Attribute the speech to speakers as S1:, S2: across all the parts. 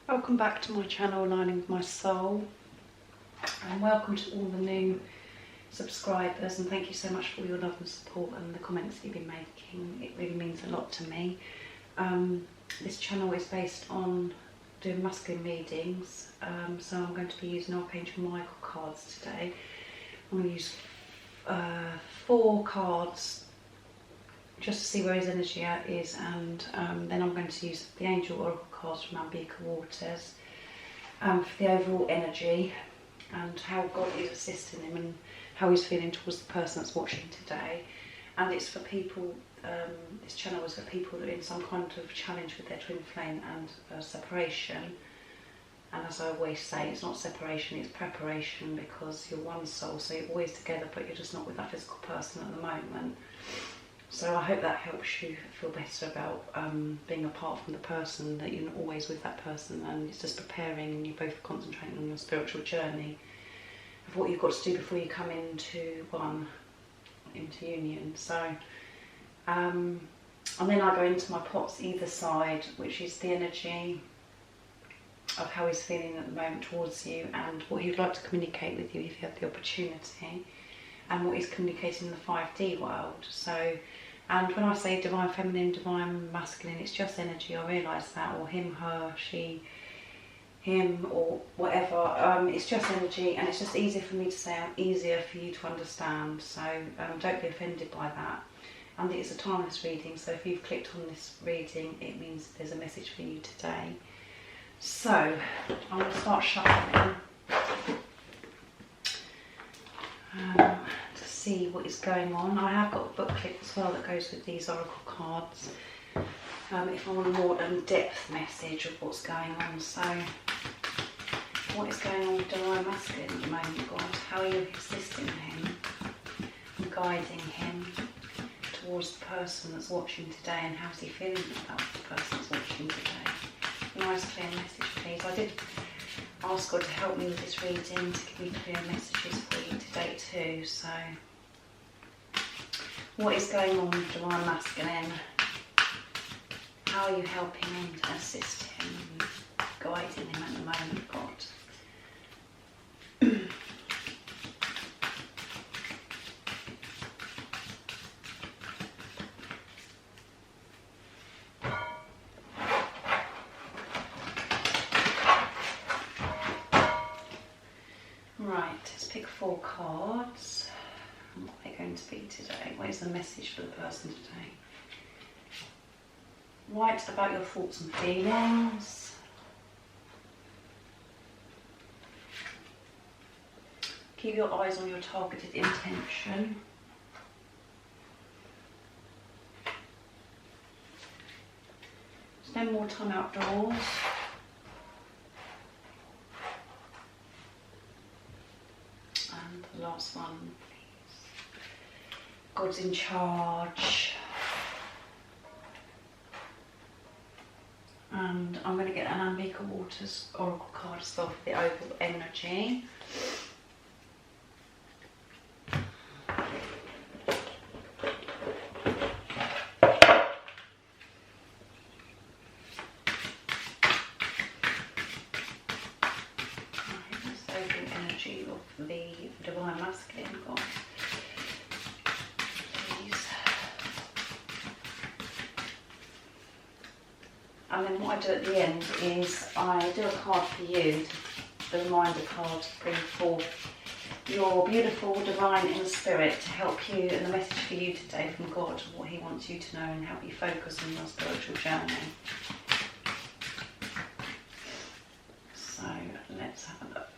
S1: Welcome back to my channel, Aligning with My Soul, and welcome to all the new subscribers, and thank you so much for all your love and support and the comments you've been making. It really means a lot to me. This channel is based on doing masculine readings, so I'm going to be using Archangel Michael cards today. I'm going to use 4 cards just to see where his energy is, and then I'm going to use the Angel Oracle cards from Ambika Waters for the overall energy and how God is assisting him and how he's feeling towards the person that's watching today. And it's for people, this channel is for people that are in some kind of challenge with their twin flame and separation. And as I always say, it's not separation, it's preparation, because you're one soul, so you're always together, but you're just not with that physical person at the moment. So I hope that helps you feel better about being apart from the person, that you're not always with that person, and it's just preparing, and you're both concentrating on your spiritual journey of what you've got to do before you come into union. So, and then I go into my pots either side, which is the energy of how he's feeling at the moment towards you and what he'd like to communicate with you if you have the opportunity, and what he's communicating in the 5D world. So, and when I say divine feminine, divine masculine, it's just energy. I realise that, or him, her, she, him, or whatever. It's just energy, and it's just easier for me to say, easier for you to understand. So don't be offended by that. And it's a timeless reading, so if you've clicked on this reading, it means there's a message for you today. So I'm going to start shuffling to see what is going on. I have got a booklet as well that goes with these oracle cards if I want a more in-depth message of what's going on. So what is going on with divine masculine at the moment, God? How are you assisting him and guiding him towards the person that's watching today, and how's he feeling about the person that's watching today? A nice clear message, please. I did ask God to help me with this reading, to give me clear messages for you today too. So what is going on with divine masculine? How are you helping him to assist him and guiding him at the moment, God? Right, let's pick 4 cards. What are they going to be today? What is the message for the person today? Write about your thoughts and feelings. Keep your eyes on your targeted intention. Spend more time outdoors. And the last one, please. God's in charge. And I'm going to get an Ambika Waters Oracle card as well for the overall energy. Energy of the divine masculine, God, please. And then what I do at the end is I do a card for you, the reminder card, to bring forth your beautiful divine inner spirit to help you, and the message for you today from God, what he wants you to know, and help you focus on your spiritual journey. So let's have a look.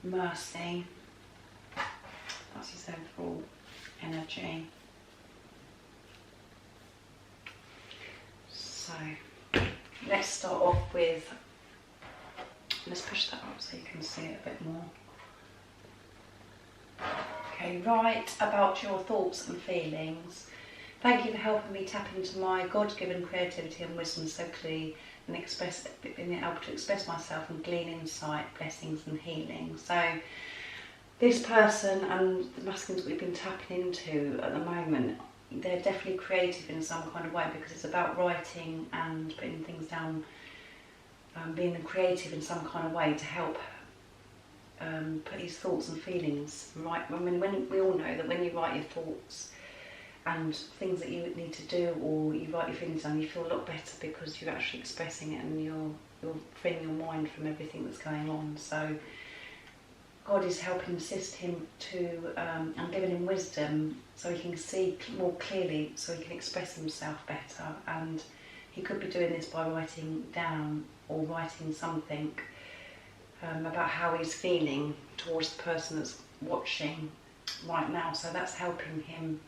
S1: Mercy, that's his overall energy. So let's start off with, let's push that up so you can see it a bit more. Okay, write about your thoughts and feelings. Thank you for helping me tap into my God-given creativity and wisdom so clearly, and being able to express myself and glean insight, blessings and healing. So this person and the masculines we've been tapping into at the moment they're definitely creative in some kind of way, because it's about writing and putting things down, being creative in some kind of way to help put his thoughts and feelings right. I mean, when we all know that when you write your thoughts and things that you would need to do, or you write your feelings down, you feel a lot better because you're actually expressing it and you're freeing your mind from everything that's going on. So God is helping assist him to and giving him wisdom so he can see more clearly, so he can express himself better. And he could be doing this by writing down or writing something about how he's feeling towards the person that's watching right now. So that's helping him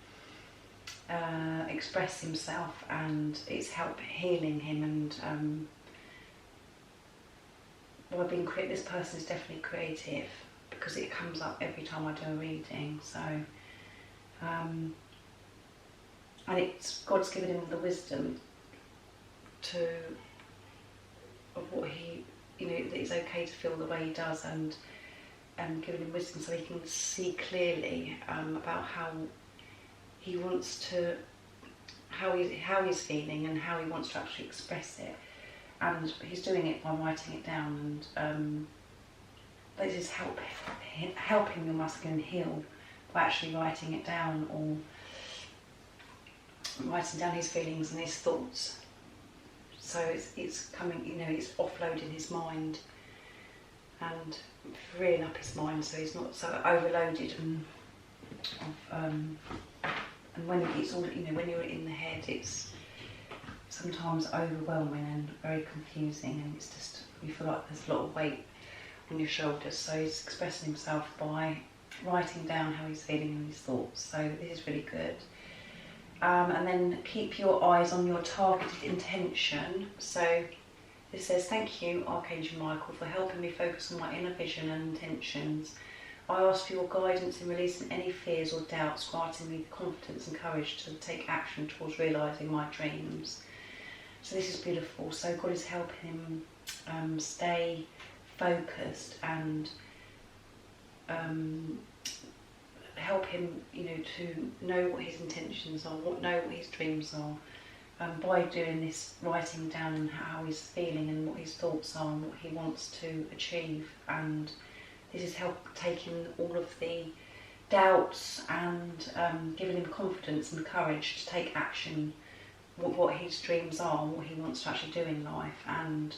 S1: express himself, and it's healing him. And this person is definitely creative, because it comes up every time I do a reading. So and it's God's given him the wisdom of what he, that it's okay to feel the way he does, and giving him wisdom so he can see clearly about how he wants to, how he's feeling and how he wants to actually express it. And he's doing it by writing it down, and this is helping your masculine heal by actually writing it down, or writing down his feelings and his thoughts. So it's coming, it's offloading his mind and freeing up his mind, so he's not so overloaded and when it's all, when you're in the head, it's sometimes overwhelming and very confusing, and it's just, you feel like there's a lot of weight on your shoulders. So he's expressing himself by writing down how he's feeling and his thoughts. So this is really good. And then keep your eyes on your targeted intention. So this says, thank you, Archangel Michael, for helping me focus on my inner vision and intentions. I ask for your guidance in releasing any fears or doubts, granting me the confidence and courage to take action towards realising my dreams. So this is beautiful. So God is helping him stay focused and help him, to know what his intentions are, know what his dreams are, by doing this, writing down how he's feeling and what his thoughts are and what he wants to achieve. And this is help taking all of the doubts and giving him confidence and courage to take action, what his dreams are, what he wants to actually do in life. And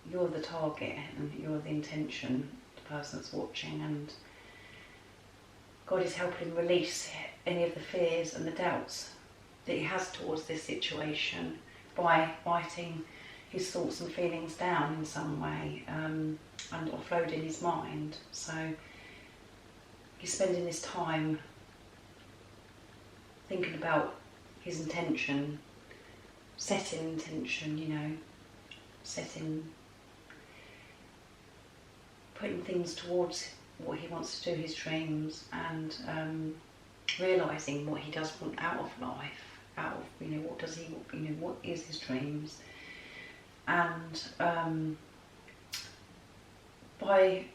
S1: you're the target and you're the intention, the person that's watching, and God is helping him release any of the fears and the doubts that he has towards this situation by writing his thoughts and feelings down in some way, and offloading his mind. So he's spending his time thinking about his intention, setting intention, putting things towards what he wants to do, his dreams, and realising what he does want out of life, what does he, what is his dreams. And by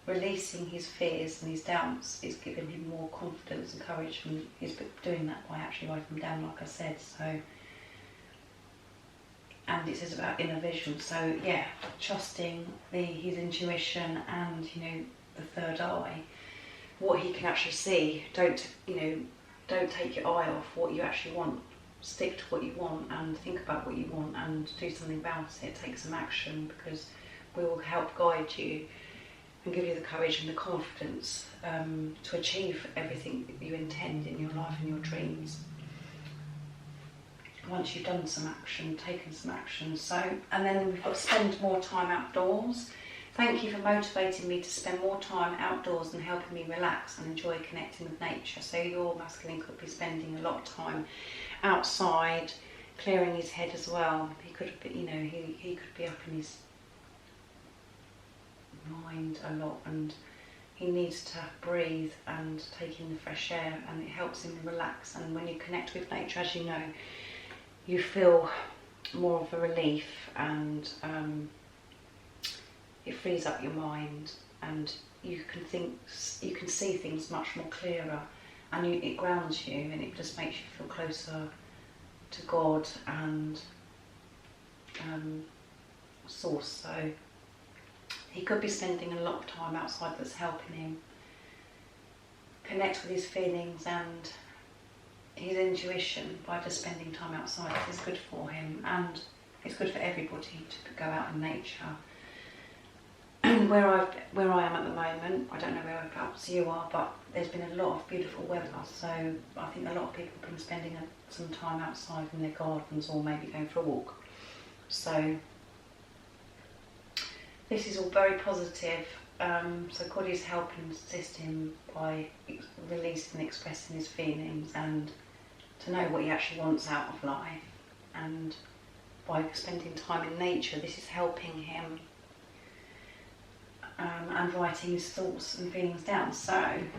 S1: releasing his fears and his doubts, it's giving him more confidence and courage, and he's doing that by actually writing them down, like I said. So, and it says about inner vision. So yeah, trusting his intuition and the third eye, what he can actually see. Don't take your eye off what you actually want. Stick to what you want and think about what you want and do something about it. Take some action, because we will help guide you and give you the courage and the confidence to achieve everything that you intend in your life and your dreams. Once you've done some action, taken some action. So, and then we've got to spend more time outdoors. Thank you for motivating me to spend more time outdoors and helping me relax and enjoy connecting with nature. So your masculine could be spending a lot of time outside, clearing his head as well. He could be, he could be up in his mind a lot, and he needs to breathe and take in the fresh air, and it helps him relax. And when you connect with nature, as you know, you feel more of a relief, and it frees up your mind, and you can see things much more clearer, and it grounds you, and it just makes you feel closer to God and Source. So he could be spending a lot of time outside that's helping him connect with his feelings and his intuition by just spending time outside. It's good for him, and it's good for everybody to go out in nature. Where I am at the moment, I don't know whereabouts you are, but there's been a lot of beautiful weather, so I think a lot of people have been spending some time outside in their gardens or maybe going for a walk. So this is all very positive. So God is helping assist him by releasing and expressing his feelings, and to know what he actually wants out of life. And by spending time in nature, this is helping him, and writing his thoughts and feelings down. So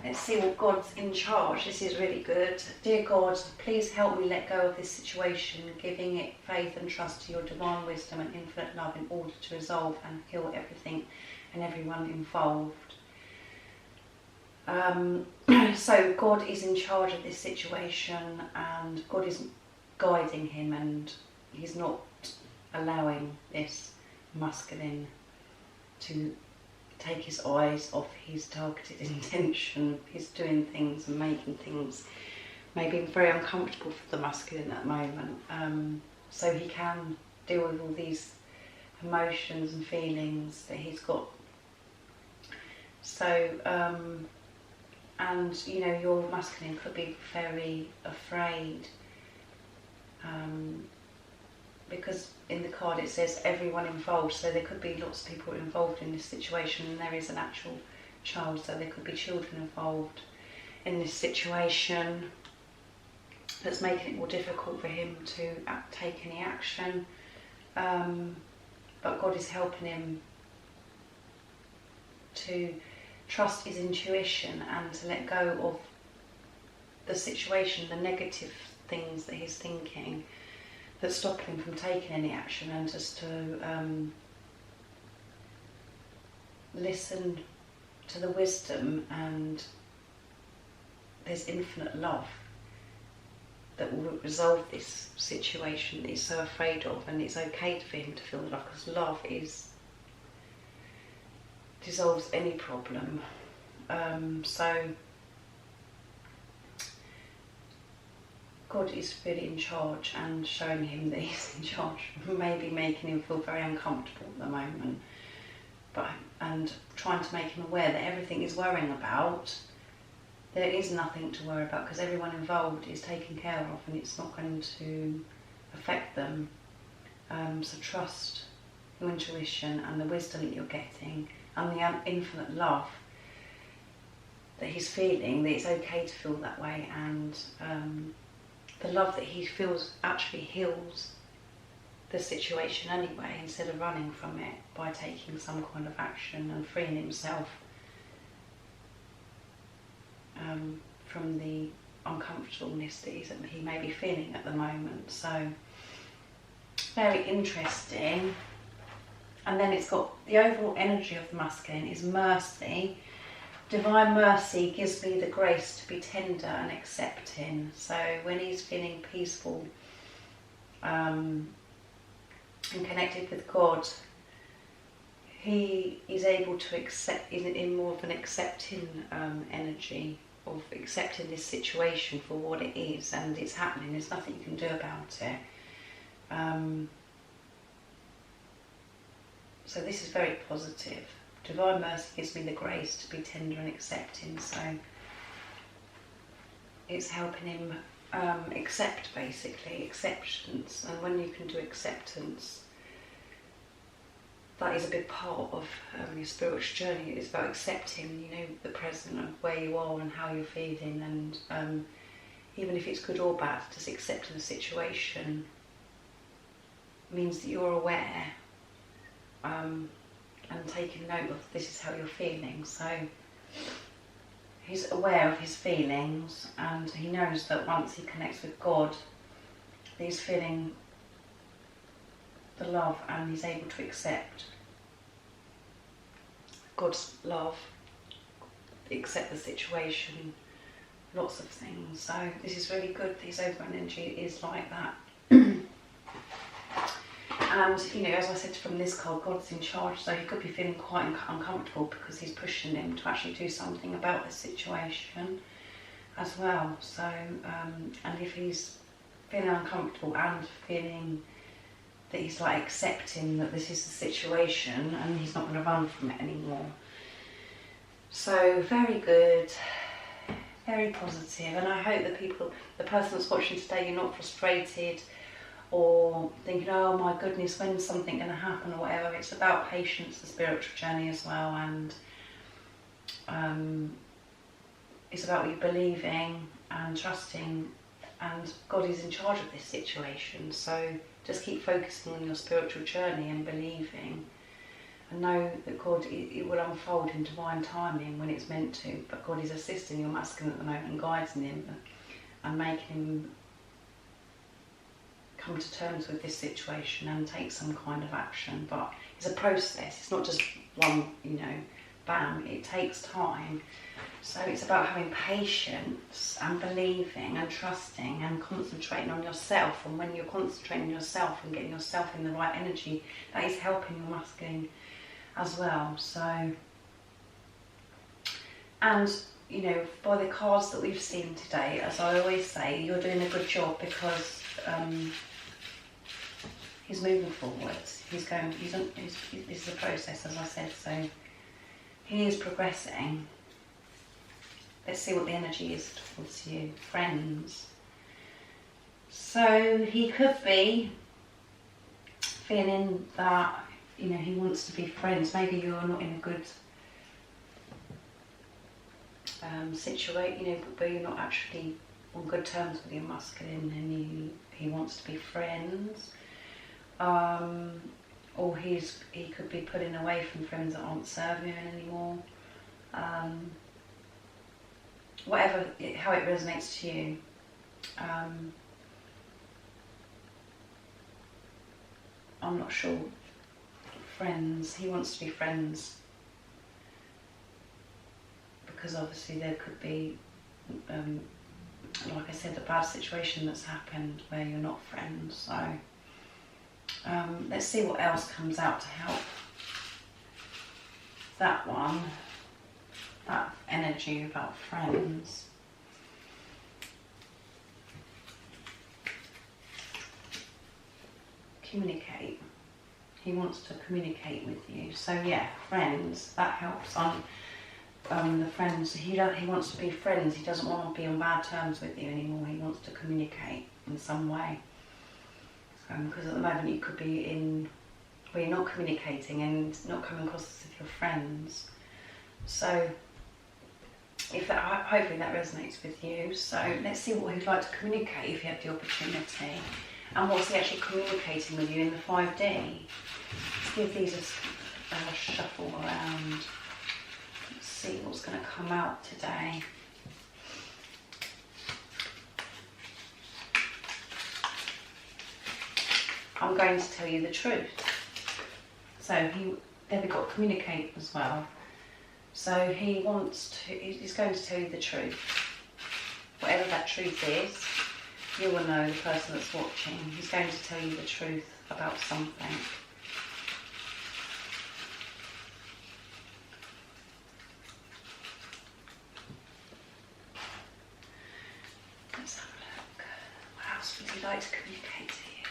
S1: let's see what God's in charge. This is really good. Dear God, please help me let go of this situation, giving it faith and trust to your divine wisdom and infinite love in order to resolve and heal everything and everyone involved. So God is in charge of this situation, and God is guiding him, and he's not allowing this masculine to take his eyes off his targeted intention. He's doing things and making things maybe very uncomfortable for the masculine at the moment, so he can deal with all these emotions and feelings that he's got. So and you know, your masculine could be very afraid, because in the card it says everyone involved, so there could be lots of people involved in this situation, and there is an actual child, so there could be children involved in this situation that's making it more difficult for him to take any action, but God is helping him to trust his intuition and to let go of the situation, the negative things that he's thinking that's stopping him from taking any action, and just to listen to the wisdom, and there's infinite love that will resolve this situation that he's so afraid of, and it's okay for him to feel love, because love dissolves any problem. So God is really in charge and showing him that he's in charge, maybe making him feel very uncomfortable at the moment, and trying to make him aware that everything he's worrying about, there is nothing to worry about, because everyone involved is taken care of and it's not going to affect them. So trust your intuition and the wisdom that you're getting, and the infinite love that he's feeling, that it's okay to feel that way, and the love that he feels actually heals the situation anyway, instead of running from it, by taking some kind of action and freeing himself from the uncomfortableness that he may be feeling at the moment. So very interesting. And then it's got the overall energy of the masculine is mercy. Divine mercy gives me the grace to be tender and accepting. So when he's feeling peaceful and connected with God, he is able to accept, is in more of an accepting energy, of accepting this situation for what it is, and it's happening, there's nothing you can do about it. So this is very positive. Divine mercy gives me the grace to be tender and accepting, so it's helping him accept, basically, acceptance. And when you can do acceptance, that is a big part of your spiritual journey. It's about accepting, you know, the present of where you are and how you're feeling, and even if it's good or bad, just accepting the situation means that you're aware, and taking note of this is how you're feeling. So he's aware of his feelings, and he knows that once he connects with God, he's feeling the love, and he's able to accept God's love, accept the situation lots of things. So this is really good. His overall energy is like that. And, you know, as I said from this card, God's in charge, so he could be feeling quite uncomfortable because he's pushing him to actually do something about the situation as well. So, and if he's feeling uncomfortable and feeling that he's like accepting that this is the situation and he's not going to run from it anymore. So, very good, very positive, and I hope that the person that's watching today, you're not frustrated or thinking, oh my goodness, when's something going to happen or whatever. It's about patience, the spiritual journey as well, and it's about what you're believing and trusting, and God is in charge of this situation. So just keep focusing on your spiritual journey and believing, and know that God, it will unfold in divine timing when it's meant to, but God is assisting your masculine at the moment and guiding him and making him come to terms with this situation and take some kind of action. But it's a process, it's not just one, you know, bam, it takes time. So it's about having patience and believing and trusting and concentrating on yourself, and when you're concentrating on yourself and getting yourself in the right energy, that is helping your masculine as well. So, and you know, by the cards that we've seen today, as I always say, you're doing a good job, because he's moving forwards. This is a process, as I said, so he is progressing. Let's see what the energy is towards you. Friends. So he could be feeling that, you know, he wants to be friends. Maybe you're not in a good situation, you know, where you're not actually on good terms with your masculine, and he wants to be friends. Or he could be pulling away from friends that aren't serving him anymore. How it resonates to you. I'm not sure. Friends, he wants to be friends, because obviously there could be, like I said, a bad situation that's happened where you're not friends. So let's see what else comes out to help that one, that energy about friends. Communicate. He wants to communicate with you. So yeah, friends, that helps on the friends. He wants to be friends. He doesn't want to be on bad terms with you anymore. He wants to communicate in some way. Because at the moment you could be in where you're not communicating and not coming across as if you're friends. So hopefully that resonates with you. So let's see what he'd like to communicate if you had the opportunity. And what's he actually communicating with you in the 5D? Let's give these a shuffle around. Let's see what's going to come out today. I'm going to tell you the truth. So there we got communicate as well. So he's going to tell you the truth. Whatever that truth is, you will know, the person that's watching. He's going to tell you the truth about something. Let's have a look. What else would he like to communicate to you?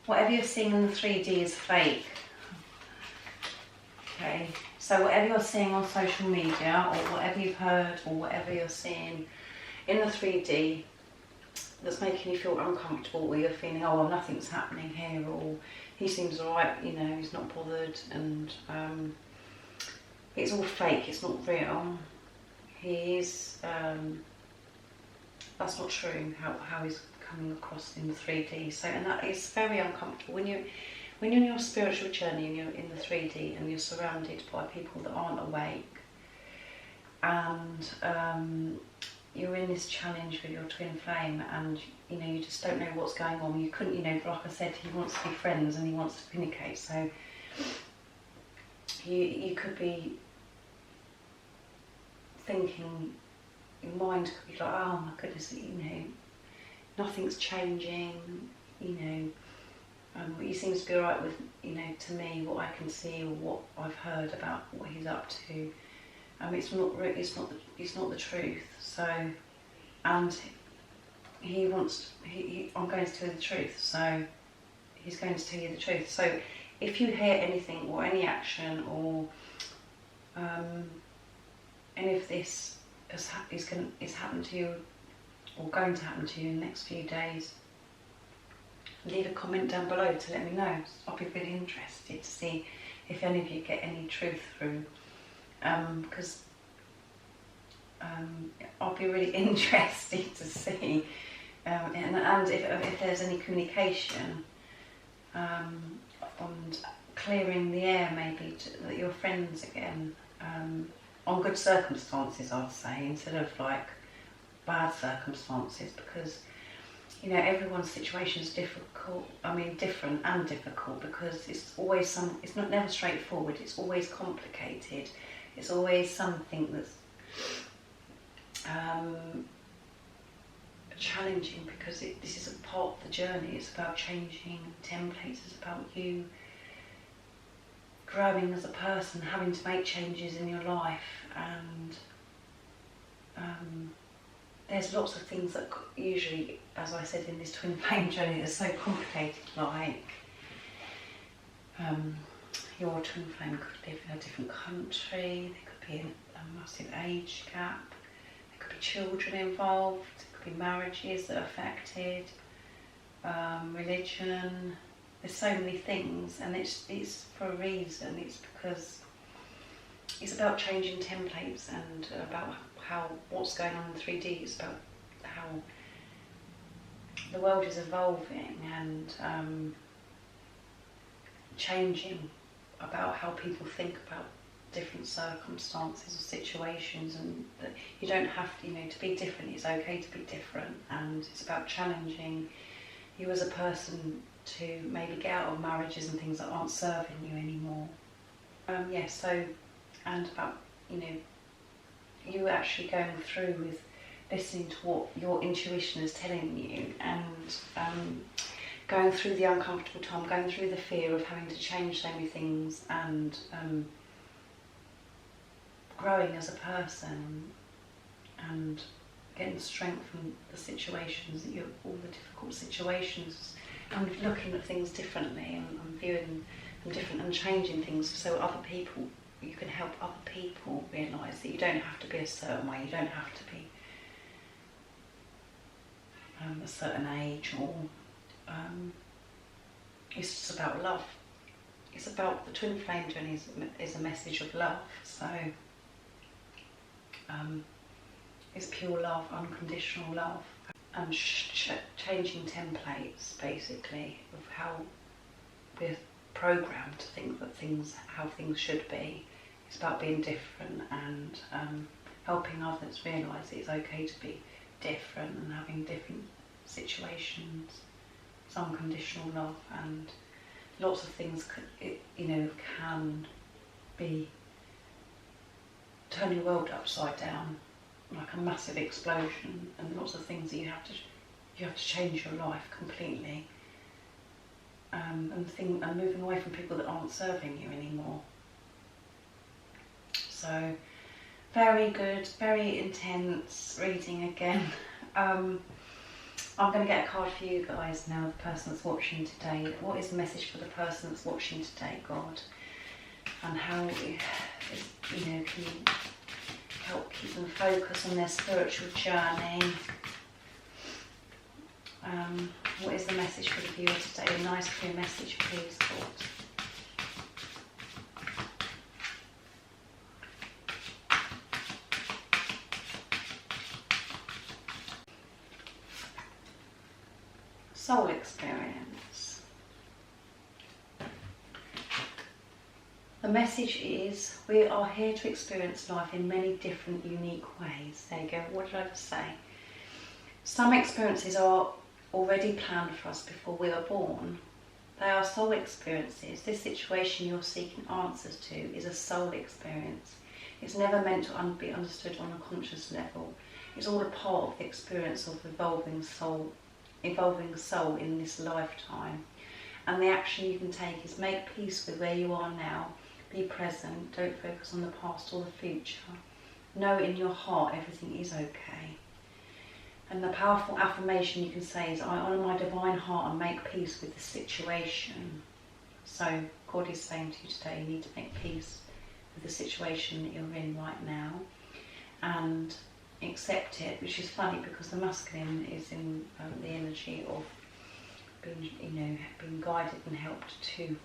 S1: Whatever you're seeing in the 3D is fake. Okay, so whatever you're seeing on social media, or whatever you've heard, or whatever you're seeing in the 3D that's making you feel uncomfortable, or you're feeling, oh well, nothing's happening here, or he seems alright, you know, he's not bothered, and it's all fake, it's not real. That's not true, how he's coming across in the 3D. So, and that is very uncomfortable when you're in your spiritual journey and you're in the 3D and you're surrounded by people that aren't awake, and you're in this challenge with your twin flame, and you know, you just don't know what's going on. You couldn't, you know, like I said, he wants to be friends and he wants to communicate. So you could be thinking, your mind could be like, oh my goodness, nothing's changing, he seems to be alright with, to me, what I can see or what I've heard about what he's up to. It's not the truth. So, and I'm going to tell you the truth. So, he's going to tell you the truth. So, if you hear anything or any action or any of this is happening to you or going to happen to you in the next few days, leave a comment down below to let me know. I'll be really interested to see if any of you get any truth through, because I'll be really interested to see, and if there's any communication, and clearing the air maybe that you're friends again, on good circumstances, I'd say, instead of like bad circumstances, because everyone's situation is difficult. Different and difficult, because it's always it's never straightforward. It's always complicated. It's always something that's challenging, because this is a part of the journey. It's about changing templates. It's about you growing as a person, having to make changes in your life, and there's lots of things that usually, as I said, in this twin flame journey, are so complicated, like your twin flame could live in a different country, there could be a massive age gap, there could be children involved, there could be marriages that are affected, religion. There's so many things, and it's for a reason. It's because it's about changing templates and about what's going on in 3D. It's about how the world is evolving and changing, about how people think about different circumstances or situations, and that you don't have to be different. It's okay to be different, and it's about challenging you as a person to maybe get out of marriages and things that aren't serving you anymore. And about you actually going through with listening to what your intuition is telling you, and going through the uncomfortable time, going through the fear of having to change so many things, and growing as a person, and getting strength from the situations that all the difficult situations, and looking at things differently, and viewing them different, and changing things so you can help other people realise that you don't have to be a certain way, you don't have to be a certain age, or it's just about love. It's about the twin flame journey is a message of love. So it's pure love, unconditional love, and changing templates basically of how we're programmed to think that how things should be. It's about being different, and helping others realise it's okay to be different, and having different situations. It's unconditional love, and lots of things can be turn your world upside down, like a massive explosion, and lots of things that you have to change your life completely, and moving away from people that aren't serving you anymore. So very good, very intense reading again. I'm going to get a card for you guys now, the person that's watching today. What is the message for the person that's watching today, God? And how can you help keep them focused on their spiritual journey? What is the message for the viewer today? A nice clear message, please, God. Soul experience. The message is, we are here to experience life in many different, unique ways. There you go. What did I just say? Some experiences are already planned for us before we are born. They are soul experiences. This situation you're seeking answers to is a soul experience. It's never meant to be understood on a conscious level. It's all a part of the experience of evolving soul in this lifetime. And the action you can take is make peace with where you are now. Be present. Don't focus on the past or the future. Know in your heart everything is okay. And the powerful affirmation you can say is, I honour my divine heart and make peace with the situation. So God is saying to you today, you need to make peace with the situation that you're in right now and accept it, which is funny because the masculine is in the energy of being guided and helped to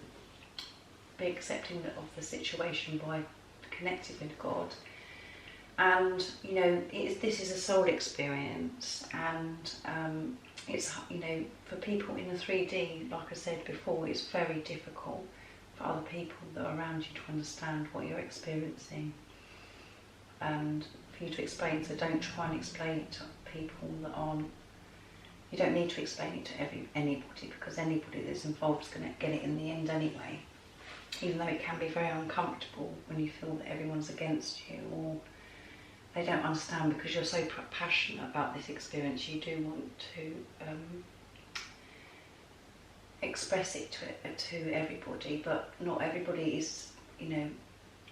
S1: be accepting of the situation by connecting with God. And this is a soul experience, and it's for people in the 3D, like I said before, it's very difficult for other people that are around you to understand what you're experiencing and for you to explain. So don't try and explain it to people that aren't. You don't need to explain it to anybody, because anybody that's involved is going to get it in the end anyway, even though it can be very uncomfortable when you feel that everyone's against you or they don't understand, because you're so passionate about this experience. You do want to express it to everybody, but not everybody is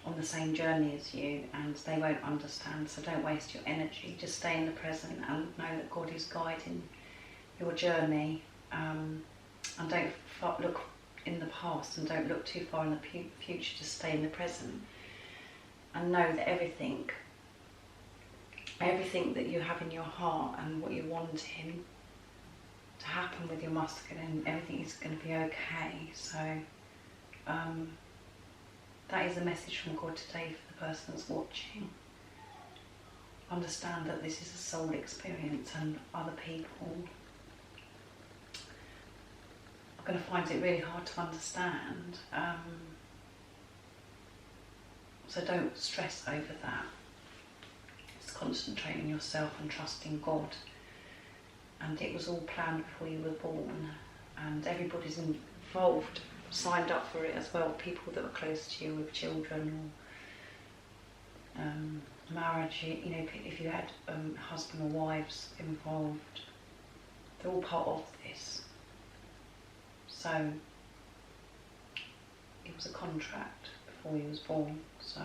S1: on the same journey as you, and they won't understand. So don't waste your energy. Just stay in the present and know that God is guiding your journey, and don't look in the past and don't look too far in the future. Just stay in the present and know that everything that you have in your heart and what you're wanting to happen with your masculine, everything is going to be okay. So that is a message from God today for the person that's watching. Understand that this is a soul experience, and other people are going to find it really hard to understand. So don't stress over that. Just concentrate on yourself and trusting God. And it was all planned before you were born, and everybody's involved, signed up for it as well. People that are close to you with children or marriage, if you had husband or wives involved, they're all part of this. So it was a contract before you was born. So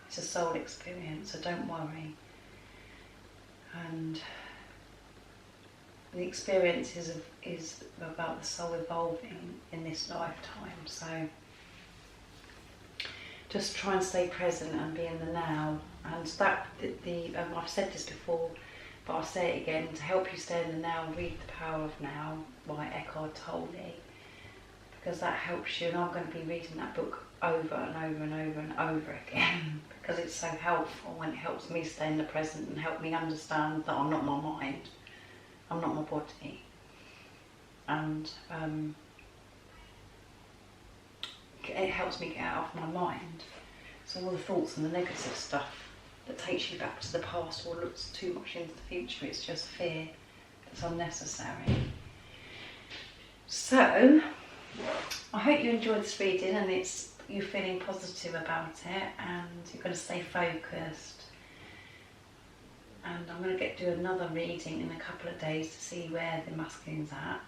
S1: it's a soul experience, so don't worry. And the experience is about the soul evolving in this lifetime. So just try and stay present and be in the now. And that I've said this before, but I'll say it again. To help you stay in the now, read The Power of Now by Eckhart Tolle, because that helps you. And I'm going to be reading that book over and over and over and over again because it's so helpful, and it helps me stay in the present and help me understand that I'm not my mind. I'm not my body, and it helps me get out of my mind. So all the thoughts and the negative stuff that takes you back to the past or looks too much into the future, it's just fear that's unnecessary. So I hope you enjoyed this reading, and you're feeling positive about it, and you're going to stay focused. And I'm going to do another reading in a couple of days to see where the masculine's at.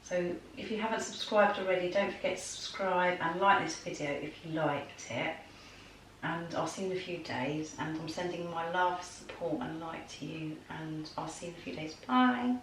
S1: So if you haven't subscribed already, don't forget to subscribe and like this video if you liked it. And I'll see you in a few days. And I'm sending my love, support and light to you. And I'll see you in a few days. Bye.